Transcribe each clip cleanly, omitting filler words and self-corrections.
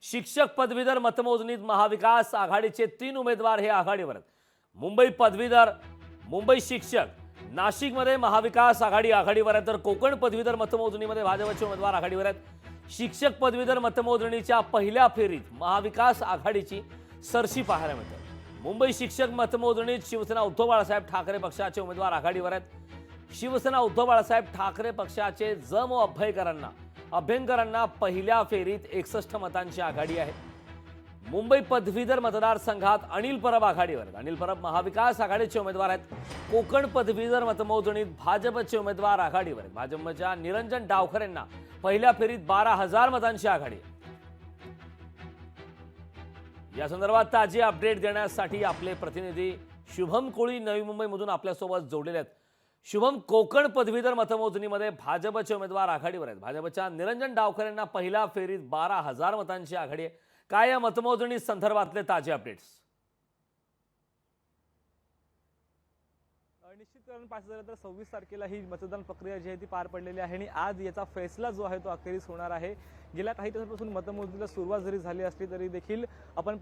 शिक्षक पदवीधर मतमोजणीत महाविकास आघाडीचे 3 उमेदवार हे आघाडीवर आहेत। मुंबई पदवीधर, मुंबई शिक्षक, नाशिकमध्ये महाविकास आघाडी आघाडीवर आहे, तर कोकण पदवीधर मतमोजणीमध्ये भाजपचे उमेदवार आघाडीवर आहेत। शिक्षक पदवीधर मतमोजणीच्या पहिल्या फेरीत महाविकास आघाडीची सरशी पाहायला मिळते। मुंबई शिक्षक मतमोजणीत शिवसेना उद्धव बाळासाहेब ठाकरे पक्षाचे उमेदवार आघाडीवर आहेत। शिवसेना उद्धव बाळासाहेब ठाकरे पक्षाचे जम अभ्यंकरांना पहिल्या फेरीत 61 मतांची आघाडी आहे। मुंबई पदवीधर मतदारसंघात अनिल परब आघाडीवर आहेत। अनिल परब महाविकास आघाडीचे उमेदवार आहेत। कोकण पदवीधर मतमोजणीत भाजपचे उमेदवार आघाडीवर आहेत। भाजपच्या निरंजन डावखर यांना पहिल्या फेरीत 12,000 मतांची आघाडी आहे। या संदर्भात ताजी अपडेट देण्यासाठी आपले प्रतिनिधी शुभम कोळी नवी मुंबईमधून आपल्यासोबत जोडलेले आहेत। शुभम, कोकण पदवीधर मतमोजणीमध्ये भाजपचे उमेदवार आघाडीवर आहेत। भाजपच्या निरंजन डावखर यांना पहिल्या फेरीत 12,000 मतांची आघाडी आहे। काय या मतमोजणी संदर्भातले ताजे अपडेट्स? निश्चितकरण पाहायचं झालं तर 26 तारखेला ही मतदान प्रक्रिया जी आहे ती पार पडलेली आहे आणि आज याचा फैसला जो आहे तो अखेरीस होणार आहे। गेल्या काही दिवसांपासून मतमोजणीला सुरुवात जरी झाली असली तरी देखील आपण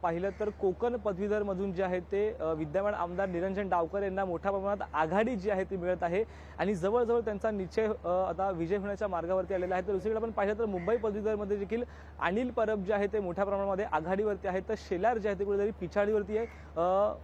पाहिलं तर कोकण पदवीधर मधून जे आहे ते विद्यमान आमदार निरंजन डावकर यांना मोठ्या प्रमाणात आघाडी जी आहे ती मिळत आहे आणि जवळजवळ त्यांचा निश्चय आता विजय होण्याच्या मार्गावरती आलेला आहे। तर दुसरीकडे आपण पाहिलं तर मुंबई पदवीधरमध्ये देखील अनिल परब जे आहे ते मोठ्या प्रमाणामध्ये आघाडीवरती आहेत, तर शेलार जे आहे ते कुठेतरी पिछाडीवरती आहे,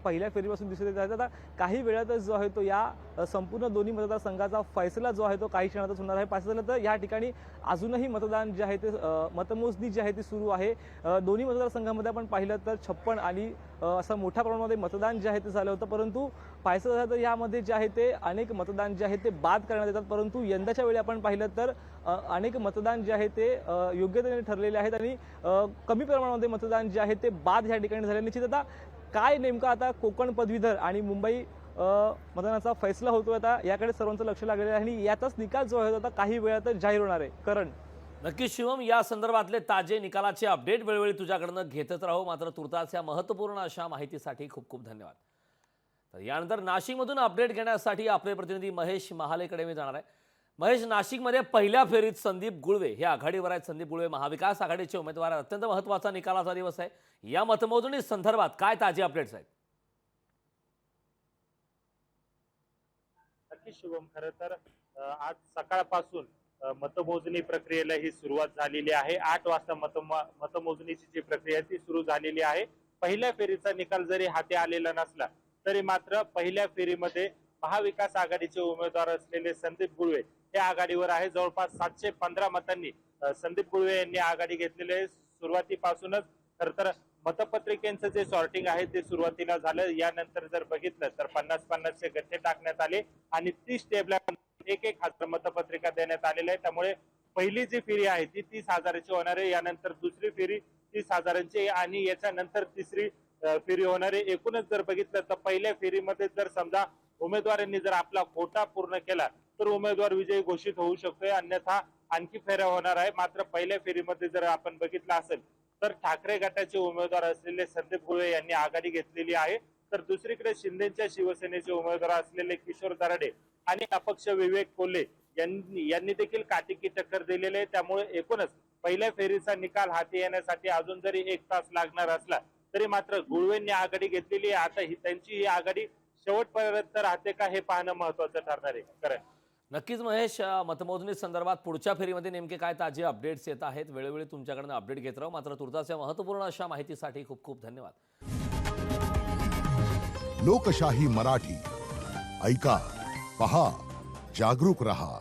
पहिल्या फेरीपासून दिसत येत आहे। आता काही वेळातच जो आहे तो या संपूर्ण दोन्ही मतदारसंघाचा फैसला जो आहे तो काही क्षणातच होणार आहे। पाहिलं झालं तर या ठिकाणी अजूनही मतदान जे आहे ते मतमोजणी जी आहे ती सुरू आहे। दोन्ही मतदारसंघामध्ये आपण पाहिलं तर 56 आणि असं मोठ्या प्रमाणामध्ये मतदान जे आहे ते झालं होतं, परंतु पाहायचं झालं तर यामध्ये जे आहे ते अनेक मतदान जे आहे ते बाद करण्यात येतात, परंतु यंदाच्या वेळी आपण पाहिलं तर अनेक मतदान जे आहे ते योग्यतेने ठरलेले आहेत आणि कमी प्रमाणामध्ये मतदान जे आहे ते बाद या ठिकाणी झाले। निश्चित आता काय नेमकं आता कोकण पदवीधर आणि मुंबई मतदानाचा फैसला होतो, आता याकडे सर्वांचं लक्ष लागलेलं आहे आणि याचाच निकाल जो आहे तो आता काही वेळातच जाहीर होणार आहे। करण, नक्की शिवम, या संदर्भातले ताजे निकालाचे अपडेट वेळोवेळी तुझ्याकडनं घेतच राहू। मात्र तुर्तास या महत्त्वपूर्ण अशा माहितीसाठी खूप खूप धन्यवाद। तर यानंतर नाशिकमधून अपडेट घेण्यासाठी आपले प्रतिनिधी महेश महालेकडे मी जाणार आहे। महेश, नाशिकमध्ये पहिल्या फेरीत संदीप गुळवे हे आघाडीवर आहेत। संदीप गुळवे महाविकास आघाडीचे उमेदवार आहेत। अत्यंत महत्त्वाचा निकालाचा दिवस आहे। या मतमोजणी संदर्भात काय ताजे अपडेट्स आहेत? नक्की शुभम, खरं तर आज सकाळपासून मतमोजणी प्रक्रियेला ही सुरुवात झालेली आहे। 8 वाजता मतमोजणीची जी प्रक्रिया ती सुरू झालेली आहे। पहिल्या फेरीचा निकाल जरी हाती आलेला नसला तरी मात्र पहिल्या फेरीमध्ये महाविकास आघाडीचे उमेदवार असलेले संदीप गुळवे हे आघाडीवर आहे। जवळपास 715 मतांनी संदीप गुळवे यांनी आघाडी घेतलेली आहे। सुरुवातीपासूनच खरं तर मतपत्रिकेचं जे सॉर्टिंग आहे ते सुरुवातीला झालं। यानंतर जर बघितलं तर 50-50चे गठ्ठे टाकण्यात आले आणि 30 टेबला 1,000 मतपत्रिका देण्यात आलेल्या आहे। त्यामुळे पहिली जी फेरी आहे ती 30,000ची होणार आहे। यानंतर दुसरी फेरी 30,000ची आणि याच्यानंतर तिसरी फेरी होणार आहे। एकूणच जर बघितलं तर पहिल्या फेरीमध्ये जर समजा उमेदवारांनी जर आपला कोटा पूर्ण केला तर उमेदवार विजयी घोषित होऊ शकतोय, अन्यथा आणखी फेऱ्या होणार आहे। मात्र पहिल्या फेरीमध्ये जर आपण बघितलं असेल तर ठाकरे गटाचे उमेदवार असलेले संदीप गुळवे यांनी आघाडी घेतलेली आहे, तर दुसरीकडे शिंदेच्या शिवसेनेचे उमेदवार असलेले किशोर दराडे आणि अपक्ष विवेक कोल्हे यांनी देखील काटेकी टक्कर दिलेली आहे। त्यामुळे एकूणच पहिल्या फेरीचा निकाल हाती येण्यासाठी अजून जरी 1 तास लागणार असला तरी मात्र गुळवेंनी आघाडी घेतलेली आहे। आता त्यांची ही आघाडी शेवटपर्यंत राहते का हे पाहणं महत्वाचं ठरणार आहे। करण, नक्कीच महेश, मतमोजणी संदर्भात पुढच्या फेरीमध्ये नेमके काय ताजे अपडेट्स येत आहेत वेळोवेळी तुमच्याकडनं अपडेट घेत राहू। मात्र तुर्तास या महत्त्वपूर्ण अशा माहितीसाठी खूप खूप धन्यवाद। लोकशाही मराठी ऐका, पहा, जागरूक रहा।